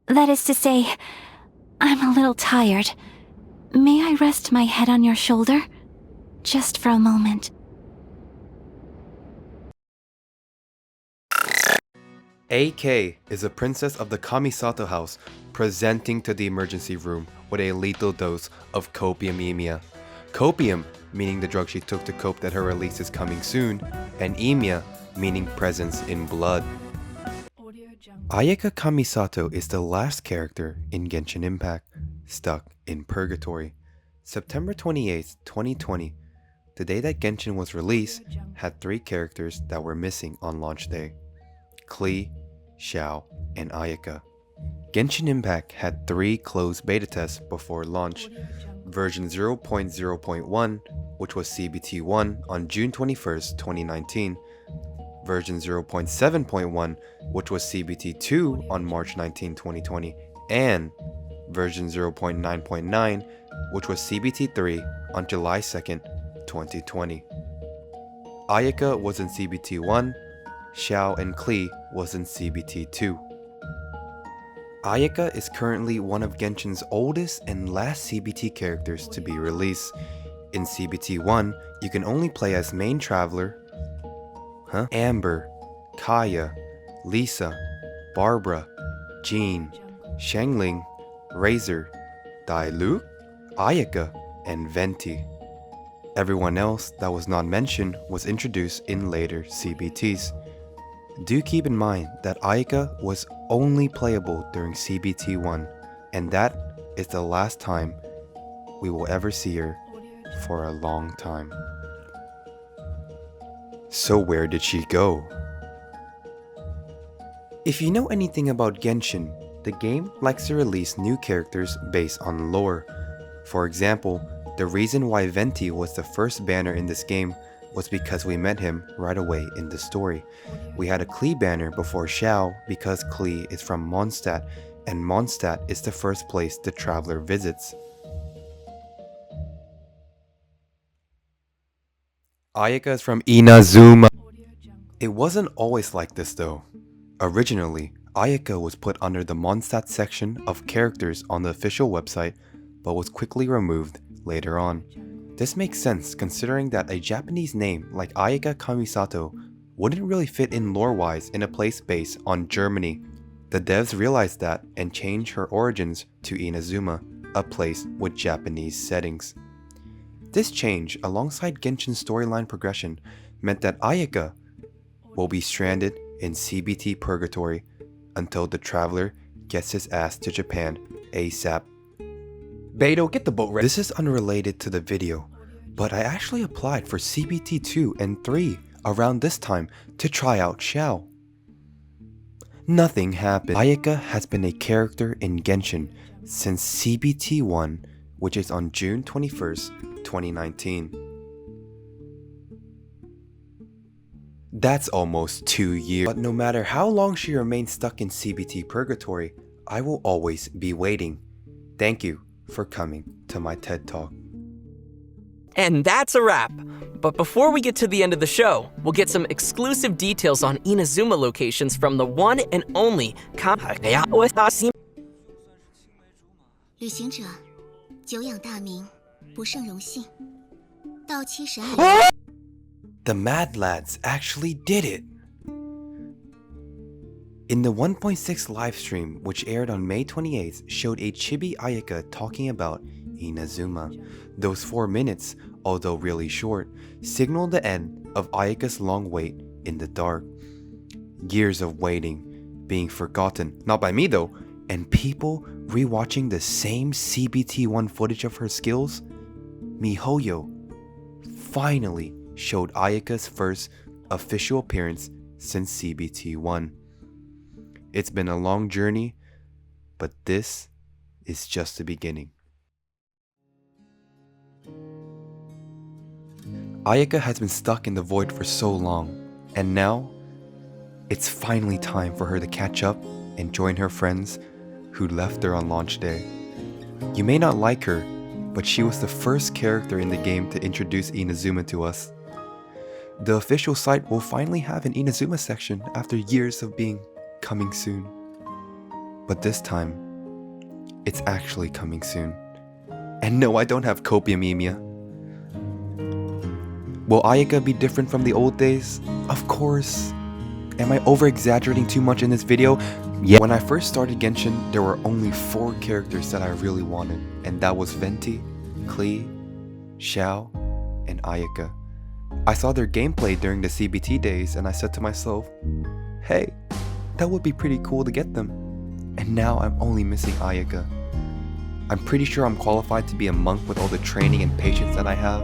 That is to say, I'm a little tired. May I rest my head on your shoulder? Just for a moment. AK is a princess of the Kamisato house presenting to the emergency room with a lethal dose of copium. Copium meaning the drug she took to cope that her release is coming soon, and emia meaning presence in blood. Ayaka Kamisato is the last character in Genshin Impact stuck in purgatory. September 28th, 2020, the day that Genshin was released, had 3 characters that were missing on launch day: Klee, Xiao, and Ayaka. Genshin Impact had 3 closed beta tests before launch. Version 0.0.1, which was CBT1 on June 21st, 2019. Version 0.7.1, which was CBT2 on March 19, 2020. And version 0.9.9, which was CBT3 on July 2nd, 2020. Ayaka was in CBT1, Xiao and Klee was in CBT2. Ayaka is currently one of Genshin's oldest and last CBT characters to be released. In CBT1, you can only play as main traveler, Amber, Kaya, Lisa, Barbara, Jean, Shangling, Razor, Dailu, Ayaka, and Venti. Everyone else that was not mentioned was introduced in later CBTs. Do keep in mind that Ayaka was only playable during CBT1, and that is the last time we will ever see her for a long time. So where did she go? If you know anything about Genshin, the game likes to release new characters based on lore. For example, the reason why Venti was the first banner in this game was because we met him right away in the story. We had a Klee banner before Xiao because Klee is from Mondstadt, and Mondstadt is the first place the traveler visits. Ayaka is from Inazuma. It wasn't always like this though. Originally, Ayaka was put under the Mondstadt section of characters on the official website, but was quickly removed later on. This makes sense considering that a Japanese name like Ayaka Kamisato wouldn't really fit in lore-wise in a place based on Germany. The devs realized that and changed her origins to Inazuma, a place with Japanese settings. This change, alongside Genshin's storyline progression, meant that Ayaka will be stranded in CBT Purgatory until the traveler gets his ass to Japan ASAP. Beto, get the boat ready. This is unrelated to the video, but I actually applied for CBT 2 and 3 around this time to try out Xiao. Nothing happened. Ayaka has been a character in Genshin since CBT 1, which is on June 21st, 2019. That's almost 2 years. But no matter how long she remains stuck in CBT Purgatory, I will always be waiting. Thank you for coming to my TED Talk. And that's a wrap. But before we get to the end of the show, we'll get some exclusive details on Inazuma locations from the one and only ayaka. 旅行者，久仰大名，不胜荣幸。到期审理。The Mad Lads actually did it! In the 1.6 livestream, which aired on May 28th, showed a chibi Ayaka talking about Inazuma. Those 4 minutes, although really short, signaled the end of Ayaka's long wait in the dark. Years of waiting, being forgotten, not by me though, and people rewatching the same CBT1 footage of her skills. MiHoYo finally showed Ayaka's first official appearance since CBT1. It's been a long journey, but this is just the beginning. Ayaka has been stuck in the void for so long, and now it's finally time for her to catch up and join her friends who left her on launch day. You may not like her, but she was the first character in the game to introduce Inazuma to us. The official site will finally have an Inazuma section after years of being coming soon. But this time, it's actually coming soon. And no, I don't have copiamemia. Will Ayaka be different from the old days? Of course. Am I over-exaggerating too much in this video? Yeah. When I first started Genshin, there were only 4 characters that I really wanted, and that was Venti, Klee, Xiao, and Ayaka. I saw their gameplay during the CBT days, and I said to myself, hey, that would be pretty cool to get them. And now I'm only missing Ayaka. I'm pretty sure I'm qualified to be a monk with all the training and patience that I have.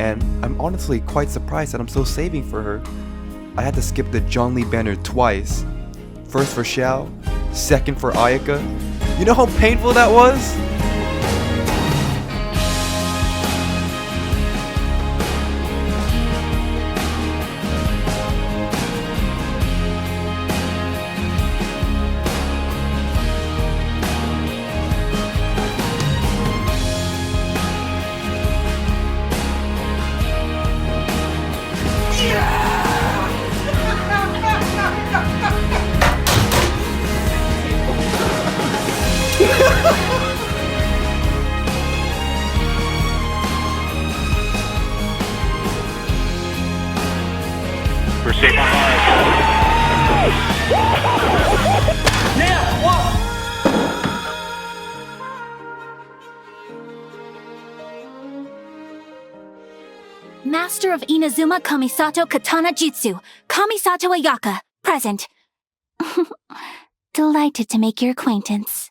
And I'm honestly quite surprised that I'm still saving for her. I had to skip the John Lee banner twice. First for Xiao, second for Ayaka. You know how painful that was? We're safe on Mars. Now, walk! Master of Inazuma Kamisato Katana Jutsu, Kamisato Ayaka, present. Delighted to make your acquaintance.